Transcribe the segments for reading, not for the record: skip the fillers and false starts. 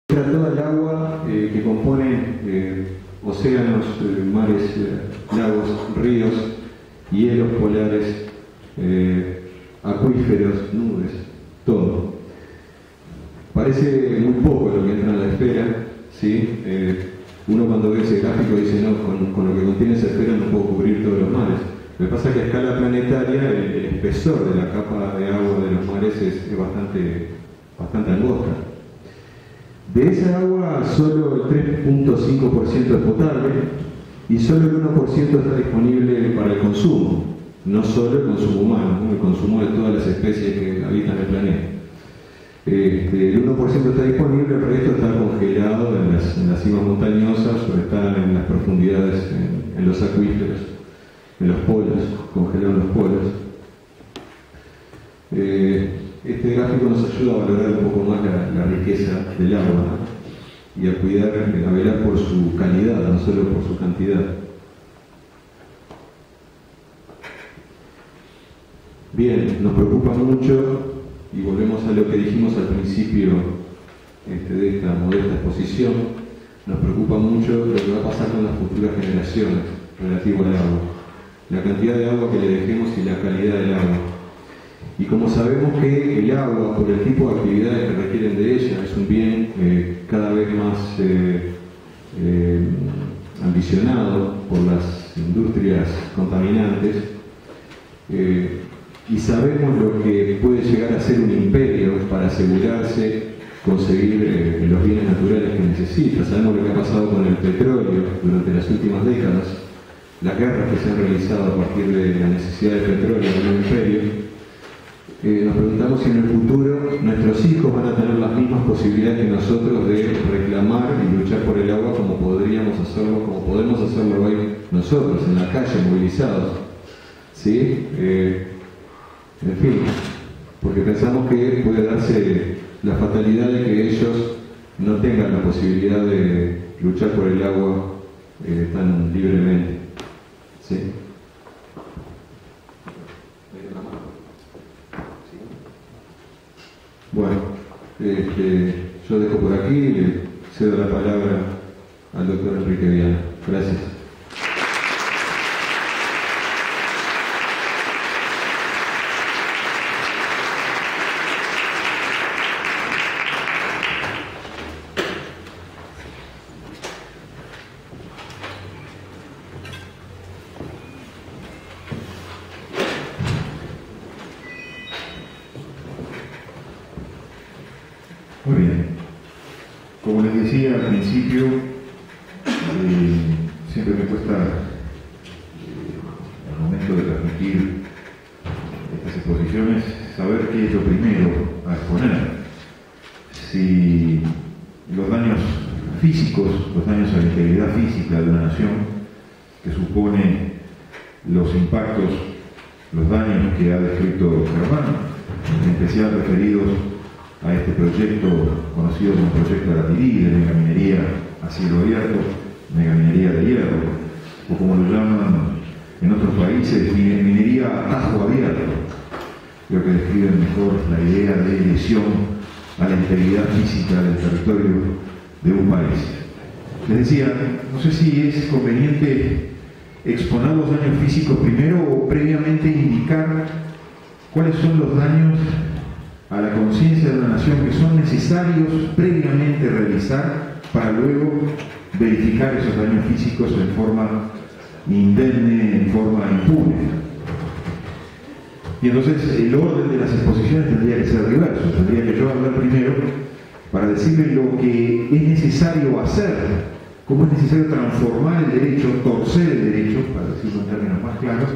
Toda el agua que compone océanos, mares, lagos, ríos, hielos polares, acuíferos, nubes, todo. Parece muy poco lo que entra en la esfera, ¿sí? Uno cuando ve ese gráfico dice, no, con lo que contiene esa esfera no puedo cubrir todos los mares. Lo que pasa es que a escala planetaria el espesor de la capa de agua de los mares es bastante angosta. De esa agua solo el 3.5% es potable y solo el 1% está disponible para el consumo, no solo el consumo humano, ¿no? El consumo de todas las especies que habitan el planeta. El 1% está disponible, el resto está congelado en las cimas montañosas o está en las profundidades, en los acuíferos, en los polos, congelado en los polos. Este gráfico nos ayuda a valorar un poco más la riqueza del agua, ¿no? Y a cuidar, a velar por su calidad, no solo por su cantidad. Bien, nos preocupa mucho, y volvemos a lo que dijimos al principio de esta modesta exposición, nos preocupa mucho lo que va a pasar con las futuras generaciones relativo al agua, la cantidad de agua que le dejemos y la calidad del agua. Y como sabemos que el agua, por el tipo de actividades que requieren de ella, es un bien cada vez más ambicionado por las industrias contaminantes, y sabemos lo que puede llegar a ser un imperio para asegurarse conseguir los bienes naturales que necesita. Sabemos lo que ha pasado con el petróleo durante las últimas décadas, las guerras que se han realizado a partir de la necesidad de petróleo en un imperio. Nos preguntamos si en el futuro nuestros hijos van a tener las mismas posibilidades que nosotros de reclamar y luchar por el agua como podríamos hacerlo, como podemos hacerlo hoy nosotros, en la calle, movilizados. ¿Sí? En fin, porque pensamos que puede darse la fatalidad de que ellos no tengan la posibilidad de luchar por el agua tan libremente. ¿Sí? Bueno, yo dejo por aquí y le cedo la palabra al doctor Enrique Viana. Gracias. Muy bien. Como les decía al principio, siempre me cuesta al momento de transmitir estas exposiciones saber qué es lo primero a exponer. Si los daños físicos, los daños a la integridad física de una nación, que supone los impactos, los daños que ha descrito Germán, en especial referidos a este proyecto conocido como Proyecto Aratirí, de megaminería a cielo abierto, megaminería de hierro, o como lo llaman en otros países, minería a tajo abierto. Creo que describen mejor la idea de lesión a la integridad física del territorio de un país. Les decía, no sé si es conveniente exponer los daños físicos primero o previamente indicar cuáles son los daños a la conciencia de una nación que son necesarios previamente realizar para luego verificar esos daños físicos en forma indemne, en forma impune. Y entonces el orden de las exposiciones tendría que ser reverso, tendría que yo hablar primero para decirle lo que es necesario hacer, cómo es necesario transformar el derecho, torcer el derecho, para decirlo en términos más claros,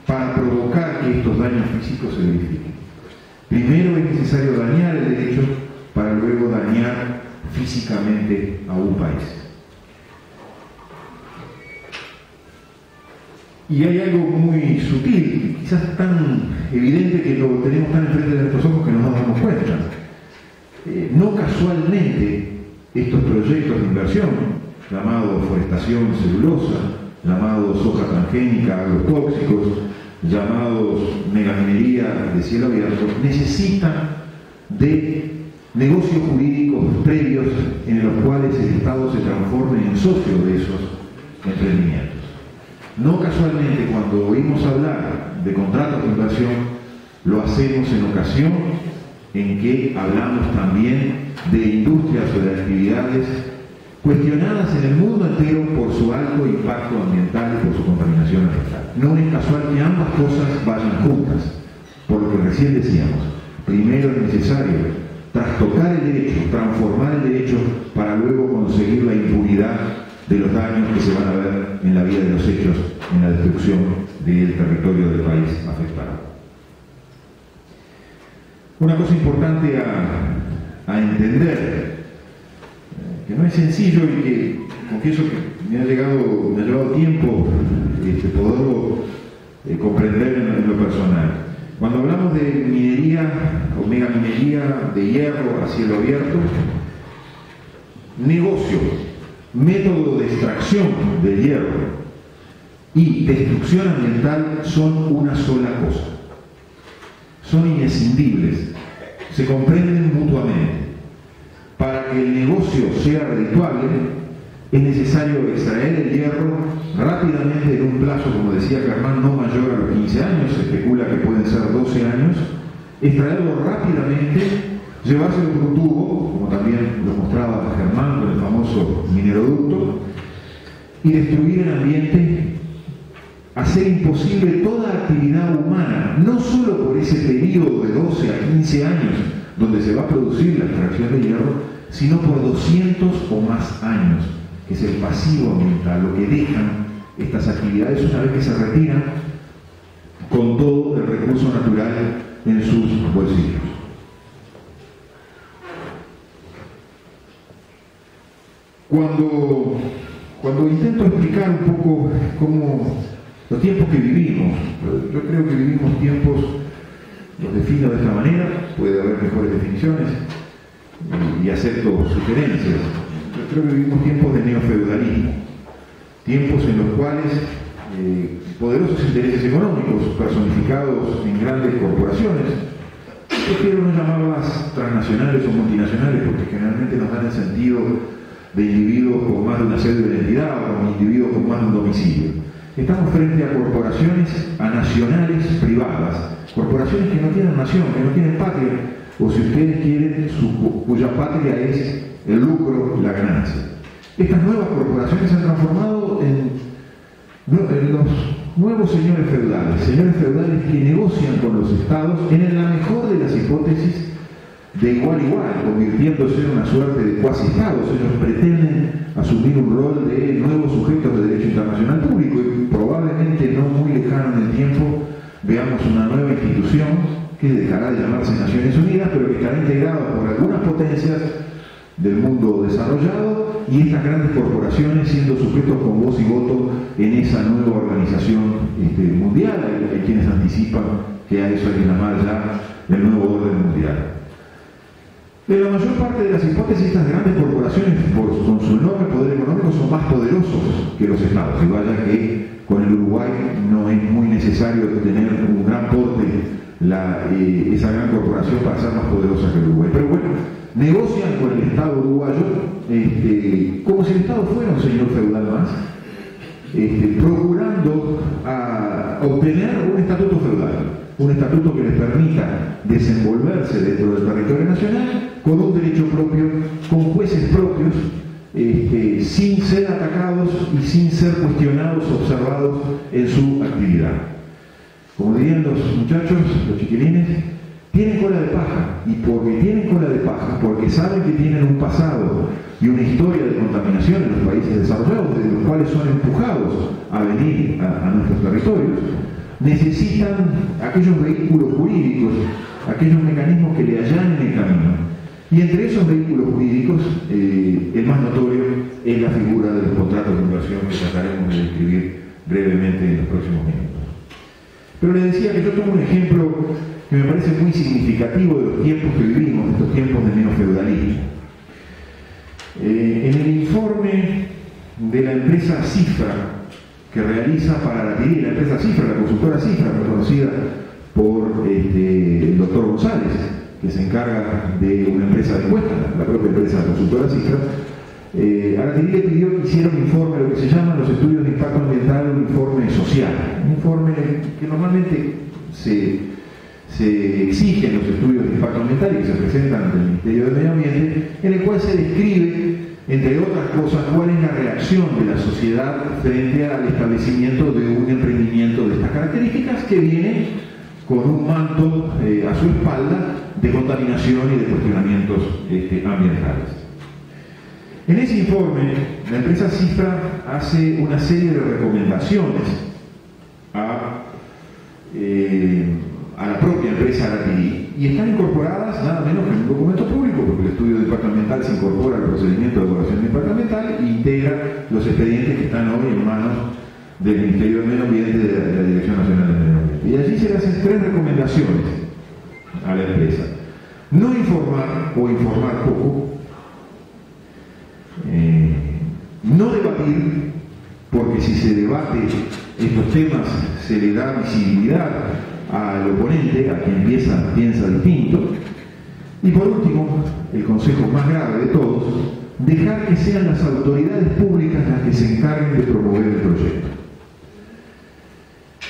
para provocar que estos daños físicos se verifiquen. Primero es necesario dañar el derecho para luego dañar físicamente a un país. Y hay algo muy sutil, quizás tan evidente que lo tenemos tan enfrente de nuestros ojos que no nos damos cuenta. No casualmente estos proyectos de inversión, llamados forestación celulosa, llamados soja transgénica, agrotóxicos, llamados megaminería de cielo abierto, necesitan de negocios jurídicos previos en se transforme en socio de esos emprendimientos. No casualmente, cuando oímos hablar de contratos de inversión, lo hacemos en ocasión en que hablamos también de industrias o de actividades cuestionadas en el mundo entero por su alto impacto ambiental y por su contaminación ambiental. No es casual que ambas cosas vayan juntas, por lo que recién decíamos. Primero es necesario trastocar el derecho, transformar el derecho para luego conseguir la impunidad de los daños que se van a ver en la vida de los hechos, en la destrucción del territorio del país afectado. Una cosa importante a entender, que no es sencillo y que confieso que me ha llevado tiempo poderlo comprender en lo personal. Cuando hablamos de minería o megaminería de hierro a cielo abierto, negocio, método de extracción del hierro y destrucción ambiental son una sola cosa. Son inescindibles, se comprenden mutuamente. Para que el negocio sea redituable, es necesario extraer el hierro rápidamente en un plazo, como decía Germán, no mayor a los 15 años, se especula que pueden ser 12 años, extraerlo rápidamente, llevárselo por un tubo, como también lo mostraba Germán con el famoso mineroducto, y destruir el ambiente, hacer imposible toda actividad humana, no solo por ese periodo de 12 a 15 años donde se va a producir la extracción de hierro, sino por 200 o más años, que es el pasivo ambiental, lo que dejan estas actividades una vez que se retiran con todo el recurso natural en sus bolsillos. Cuando intento explicar un poco cómo los tiempos que vivimos, yo creo que vivimos tiempos, los defino de esta manera, puede haber mejores definiciones y acepto sugerencias. Yo creo que vivimos tiempos de neofeudalismo, tiempos en los cuales poderosos intereses económicos personificados en grandes corporaciones, prefiero no llamarlas transnacionales o multinacionales porque generalmente nos dan el sentido de individuos con más de una cédula de identidad o con individuos con más de un domicilio. Estamos frente a corporaciones, a nacionales privadas, corporaciones que no tienen nación, que no tienen patria, o si ustedes quieren, cuya patria es el lucro, la ganancia. Estas nuevas corporaciones se han transformado en los nuevos señores feudales que negocian con los estados en la mejor de las hipótesis de igual a igual, convirtiéndose en una suerte de cuasi-estados. Ellos pretenden asumir un rol de nuevos sujetos de derecho internacional público y probablemente no muy lejano en el tiempo veamos una nueva institución que dejará de llamarse Naciones Unidas, pero que estará integrada por algunas potencias del mundo desarrollado y estas grandes corporaciones siendo sujetos con voz y voto en esa nueva organización mundial. Hay quienes anticipan que a eso hay que llamar ya el nuevo orden mundial. En la mayor parte de las hipótesis, estas grandes corporaciones, con su enorme poder económico, son más poderosos que los estados. Y vaya que con el Uruguay no es muy necesario tener un gran porte esa gran corporación para ser más poderosa que el Uruguay. Pero bueno, negocian con el Estado uruguayo como si el Estado fuera un señor feudal más, procurando obtener un estatuto feudal, un estatuto que les permita desenvolverse dentro del territorio nacional con un derecho propio, con jueces propios, sin ser atacados y sin ser cuestionados o observados en su actividad. Como dirían los muchachos, los chiquilines, tienen cola de paja, y porque tienen cola de paja, porque saben que tienen un pasado y una historia de contaminación en los países desarrollados, de los cuales son empujados a venir a nuestros territorios, necesitan aquellos vehículos jurídicos, aquellos mecanismos que le allanen el camino. Y entre esos vehículos jurídicos, el más notorio es la figura de los contratos de inversión que trataremos de describir brevemente en los próximos minutos. Pero les decía que yo tomo un ejemplo que me parece muy significativo de los tiempos que vivimos, de estos tiempos de neofeudalismo. En el informe de la empresa Cifra, que realiza para la TIRI, la empresa Cifra, la consultora Cifra, reconocida por el doctor González, que se encarga de una empresa de encuestas, la propia empresa consultora Cifra, Aratiri le pidió que hiciera un informe, lo que se llaman los estudios de impacto ambiental, un informe social, un informe que normalmente se exige en los estudios de impacto ambiental y que se presentan ante el Ministerio del Medio Ambiente, en el cual se describe, entre otras cosas, cuál es la reacción de la sociedad frente al establecimiento de un emprendimiento de estas características que viene con un manto a su espalda de contaminación y de cuestionamientos ambientales. En ese informe, la empresa Cifra hace una serie de recomendaciones a la propia empresa Aratiri y están incorporadas nada menos que en un documento público, porque el estudio de impacto ambiental se incorpora al procedimiento de evaluación de impacto ambiental e integra los expedientes que están hoy en manos del Ministerio del Medio Ambiente y de la Dirección Nacional del Medio Ambiente. Y allí se le hacen 3 recomendaciones a la empresa: no informar o informar poco, no debatir, porque si se debate estos temas se le da visibilidad al oponente, a quien piensa distinto, y por último, el consejo más grave de todos, dejar que sean las autoridades públicas las que se encarguen de promover el proyecto.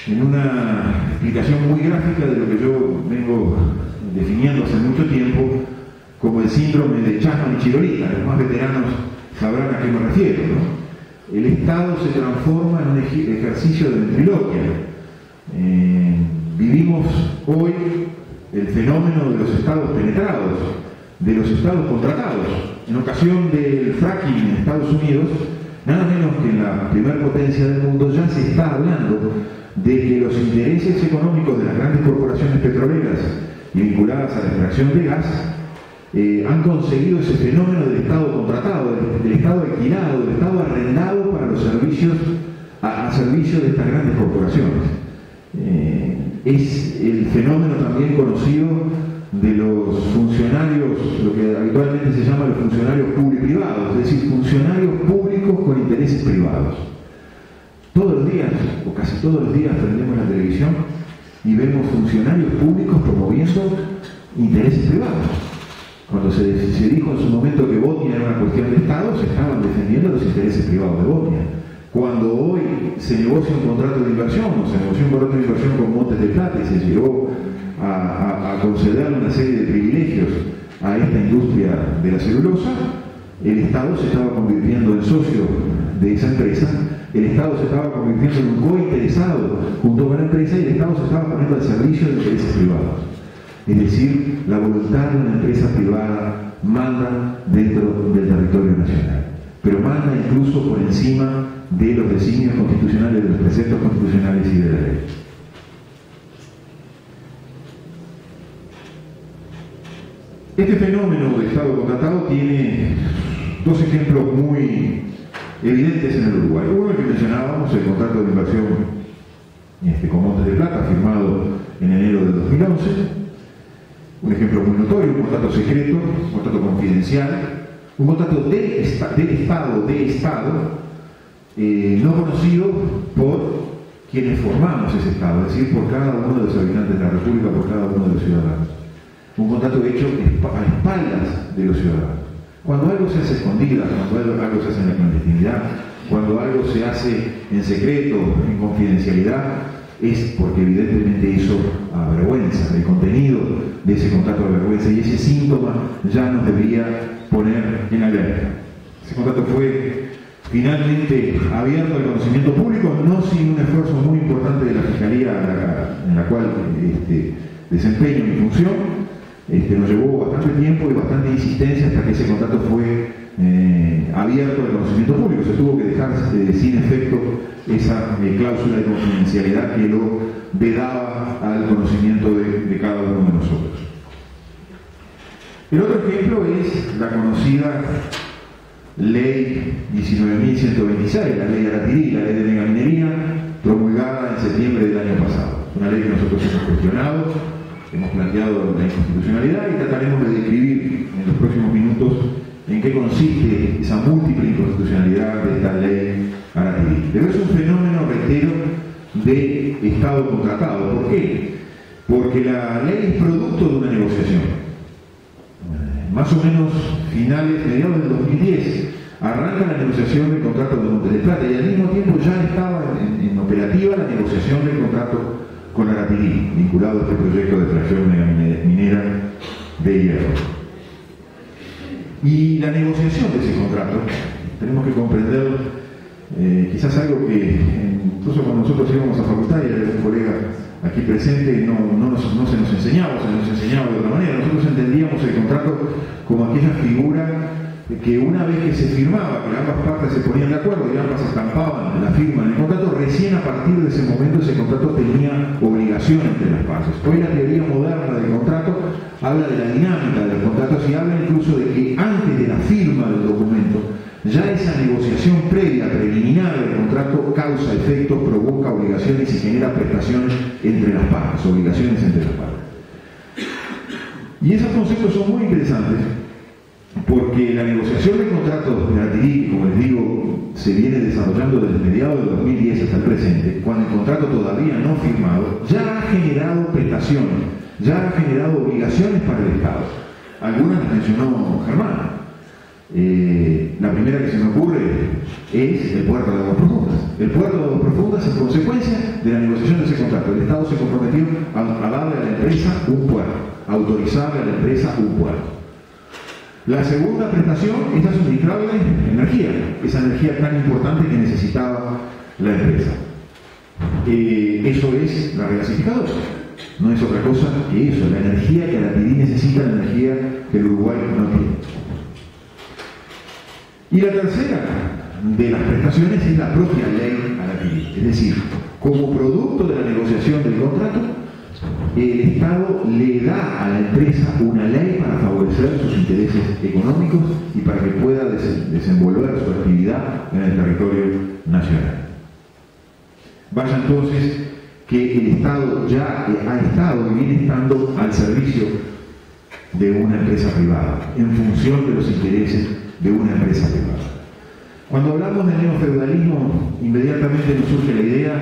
En una explicación muy gráfica de lo que yo vengo definiendo hace mucho tiempo como el síndrome de Chapman y Chirolita, los más veteranos sabrán a qué me refiero, ¿no? El Estado se transforma en un ejercicio de ventriloquia. Vivimos hoy el fenómeno de los estados penetrados, de los estados contratados. En ocasión del fracking en Estados Unidos, nada menos que en la primer potencia del mundo, ya se está hablando de que los intereses económicos de las grandes corporaciones petroleras y vinculadas a la extracción de gas han conseguido ese fenómeno del Estado contratado, del Estado alquilado, del Estado arrendado para los servicios, a servicio de estas grandes corporaciones. Es el fenómeno también conocido de los funcionarios, lo que habitualmente se llama los funcionarios público-privados, es decir, funcionarios públicos con intereses privados. Todos los días, o casi todos los días, prendemos la televisión y vemos funcionarios públicos promoviendo intereses privados. Cuando se dijo en su momento que Botnia era una cuestión de Estado, se estaban defendiendo los intereses privados de Botnia. Cuando hoy se negocia un contrato de inversión, o se negoció un contrato de inversión con Montes de Plata y se llegó a concederle una serie de privilegios a esta industria de la celulosa, el Estado se estaba convirtiendo en socio de esa empresa, el Estado se estaba convirtiendo en un cointeresado junto con la empresa y el Estado se estaba poniendo al servicio de intereses privados. Es decir, la voluntad de una empresa privada manda dentro del territorio nacional, pero manda incluso por encima de los designios constitucionales, de los preceptos constitucionales y de la ley. Este fenómeno de Estado contratado tiene 2 ejemplos muy evidentes en el Uruguay. Uno, el que mencionábamos, el contrato de inversión con Montes de Plata, firmado en enero de 2011. Un ejemplo muy notorio, un contrato secreto, un contrato confidencial, un contrato del Estado, no conocido por quienes formamos ese Estado, es decir, por cada uno de los habitantes de la República, por cada uno de los ciudadanos. Un contrato hecho a espaldas de los ciudadanos. Cuando algo se hace escondidas, cuando algo se hace en la clandestinidad, cuando algo se hace en secreto, en confidencialidad, es porque evidentemente eso avergüenza, el contenido de ese contrato avergüenza, y ese síntoma ya nos debería poner en alerta. Ese contrato fue finalmente abierto al conocimiento público, no sin un esfuerzo muy importante de la Fiscalía en la cual desempeño mi función. Nos llevó bastante tiempo y bastante insistencia hasta que ese contrato fue abierto al conocimiento público. Se tuvo que dejar sin efecto esa cláusula de confidencialidad que lo vedaba al conocimiento de cada uno de nosotros. El otro ejemplo es la conocida Ley 19.126, la Ley Aratiri, la Ley de Megaminería, promulgada en septiembre del año pasado. Una ley que nosotros hemos cuestionado, hemos planteado la inconstitucionalidad y trataremos de describir en los próximos minutos en qué consiste esa múltiple inconstitucionalidad de esta ley Aratiri. Pero es un fenómeno, reitero, de Estado contratado. ¿Por qué? Porque la ley es producto de una negociación. Más o menos mediados del 2010, arranca la negociación del contrato de Montes del Plata y al mismo tiempo ya estaba en operativa la negociación del contrato con Aratirí, vinculado a este proyecto de extracción minera de hierro. Y la negociación de ese contrato, tenemos que comprender quizás algo que incluso cuando nosotros íbamos a facultad y había un colega aquí presente no se nos enseñaba, se nos enseñaba de otra manera. Nosotros entendíamos el contrato como aquella figura que una vez que se firmaba, que ambas partes se ponían de acuerdo y ambas estampaban la firma en el contrato, recién a partir de ese momento ese contrato tenía obligación entre las partes. Hoy la teoría moderna del contrato habla de la dinámica de los contratos y habla incluso de que antes de la firma del documento, ya esa negociación previa, preliminar del contrato, causa efectos, provoca obligaciones y genera prestaciones entre las partes, obligaciones entre las partes. Y esos conceptos son muy interesantes porque la negociación de contratos de Aratirí, como les digo, se viene desarrollando desde mediados del 2010 hasta el presente, cuando el contrato todavía no firmado, ya ha generado prestaciones, ya ha generado obligaciones para el Estado. Algunas las mencionó Germán. La primera que se me ocurre es el puerto de Aguas Profundas. El puerto de Aguas Profundas, en consecuencia de la negociación de ese contrato, el Estado se comprometió a darle a la empresa un puerto, a autorizarle a la empresa un puerto. La segunda prestación es a suministrarle energía, esa energía tan importante que necesitaba la empresa. Eso es la regasificadora, no es otra cosa que eso, la energía que Aratirí necesita, la energía que el Uruguay no tiene. Y la tercera de las prestaciones es la propia ley Aratirí, es decir, como producto de la negociación del contrato, el Estado le da a la empresa una ley para favorecer sus intereses económicos y para que pueda desenvolver su actividad en el territorio nacional. Vaya entonces que el Estado ya ha estado y viene estando al servicio de una empresa privada, en función de los intereses de una empresa privada. Cuando hablamos de neofeudalismo, inmediatamente nos surge la idea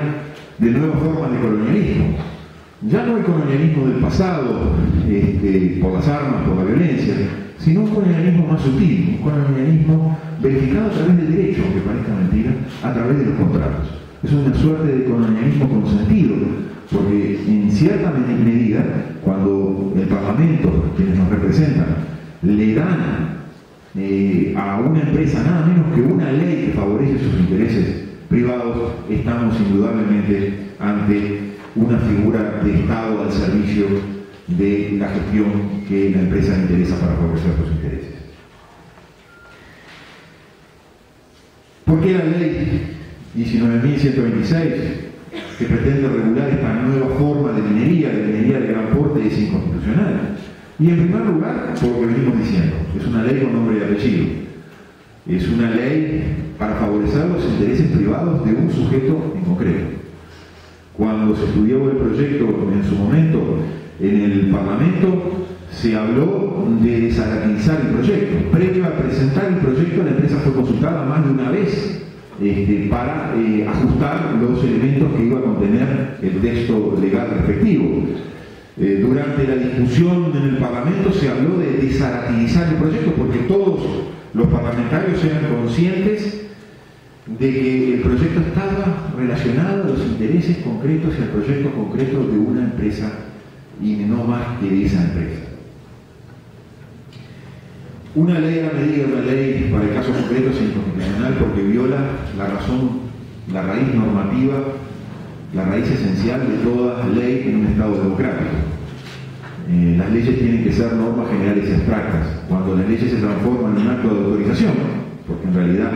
de nuevas formas de colonialismo. Ya no el colonialismo del pasado, por las armas, por la violencia, sino un colonialismo más sutil, un colonialismo verificado a través del derecho, aunque parezca mentira, a través de los contratos. Es una suerte de colonialismo consentido, porque en cierta medida, cuando el Parlamento, quienes nos representan, le dan a una empresa nada menos que una ley que favorece sus intereses privados, estamos indudablemente ante una figura de Estado al servicio de la gestión que la empresa le interesa para favorecer sus intereses. ¿Por qué la ley 19.126, que pretende regular esta nueva forma de minería de gran porte, es inconstitucional? Y en primer lugar, por lo que venimos diciendo, es una ley con nombre y apellido. Es una ley para favorecer los intereses privados de un sujeto en concreto. Cuando se estudió el proyecto en su momento en el Parlamento, se habló de desaratinizar el proyecto. Previo a presentar el proyecto, la empresa fue consultada más de una vez para ajustar los elementos que iba a contener el texto legal respectivo. Durante la discusión en el Parlamento se habló de desaratinizar el proyecto porque todos los parlamentarios eran conscientes de que el proyecto estaba relacionado a los intereses concretos y al proyecto concreto de una empresa y no más que de esa empresa. Una ley a la medida de una ley para el caso concreto es inconstitucional porque viola la razón, la raíz normativa, la raíz esencial de toda ley en un Estado democrático. Las leyes tienen que ser normas generales y abstractas. Cuando las leyes se transforman en un acto de autorización, porque en realidad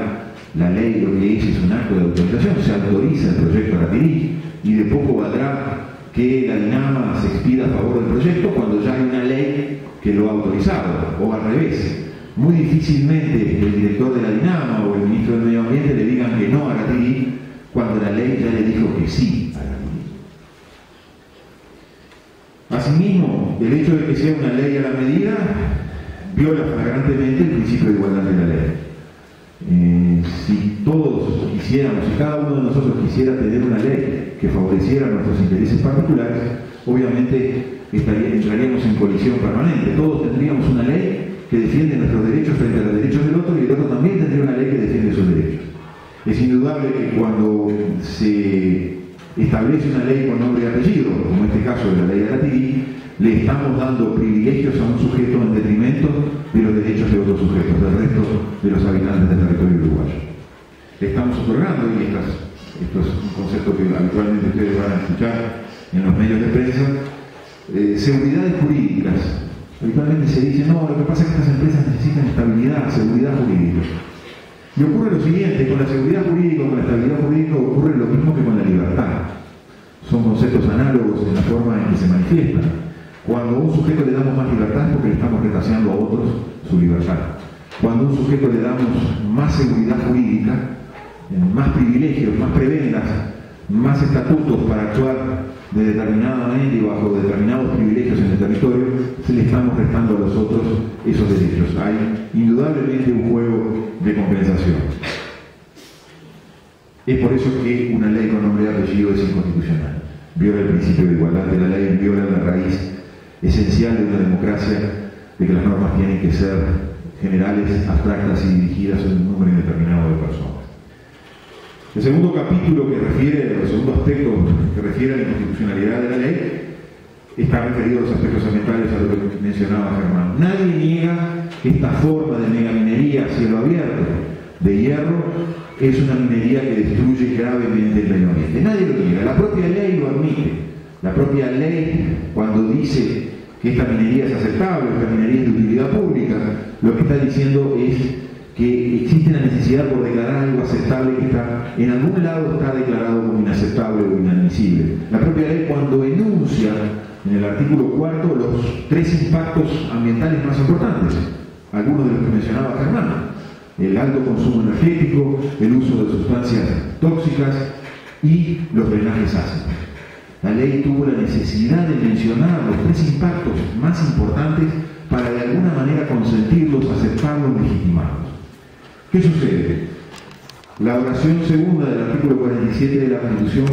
la ley lo que es un acto de autorización, se autoriza el proyecto Aratirí y de poco valdrá que la DINAMA se expida a favor del proyecto cuando ya hay una ley que lo ha autorizado, o al revés. Muy difícilmente el director de la DINAMA o el ministro del Medio Ambiente le digan que no a Aratirí cuando la ley ya le dijo que sí a Aratirí. Asimismo, el hecho de que sea una ley a la medida viola flagrantemente el principio de igualdad de la ley. Si todos quisiéramos, si cada uno de nosotros quisiera tener una ley que favoreciera nuestros intereses particulares, obviamente entraríamos en colisión permanente. Todos tendríamos una ley que defiende nuestros derechos frente a los derechos del otro y el otro también tendría una ley que Es indudable que cuando se establece una ley con nombre y apellido, como en este caso de la ley Aratiri, le estamos dando privilegios a un sujeto en detrimento de los derechos de otros sujetos, del resto de los habitantes del territorio uruguayo. Le estamos otorgando, y esto es un concepto que habitualmente ustedes van a escuchar en los medios de prensa, seguridades jurídicas. Habitualmente se dice, no, lo que pasa es que estas empresas necesitan estabilidad, seguridad jurídica. Y ocurre lo siguiente, con la seguridad jurídica, con la estabilidad jurídica ocurre lo mismo que con la libertad. Son conceptos análogos en la forma en que se manifiestan. Cuando a un sujeto le damos más libertad es porque le estamos retaseando a otros su libertad. Cuando a un sujeto le damos más seguridad jurídica, más privilegios, más prebendas, más estatutos para actuar de determinada manera y bajo determinados privilegios en el territorio, se le estamos restando a los otros esos derechos. Hay indudablemente un juego de compensación. Es por eso que una ley con nombre y apellido es inconstitucional. Viola el principio de igualdad de la ley, viola la raíz esencial de una democracia, de que las normas tienen que ser generales, abstractas y dirigidas a un número indeterminado de personas. El segundo capítulo que refiere, el segundo aspecto que refiere a la inconstitucionalidad de la ley, está referido a los aspectos ambientales, a lo que mencionaba Germán. Nadie niega que esta forma de megaminería a cielo abierto de hierro es una minería que destruye gravemente el medio ambiente. Nadie lo niega, la propia ley lo admite. La propia ley, cuando dice que esta minería es aceptable, esta minería es de utilidad pública, lo que está diciendo es que existe la necesidad por declarar algo aceptable que está, en algún lado está declarado como inaceptable o inadmisible. La propia ley, cuando enuncia en el artículo 4 los 3 impactos ambientales más importantes, algunos de los que mencionaba Germán: el alto consumo energético, el uso de sustancias tóxicas y los drenajes ácidos. La ley tuvo la necesidad de mencionar los 3 impactos más importantes para de alguna manera consentirlos, aceptarlos, legitimarlos. ¿Qué sucede? La oración segunda del artículo 47 de la Constitución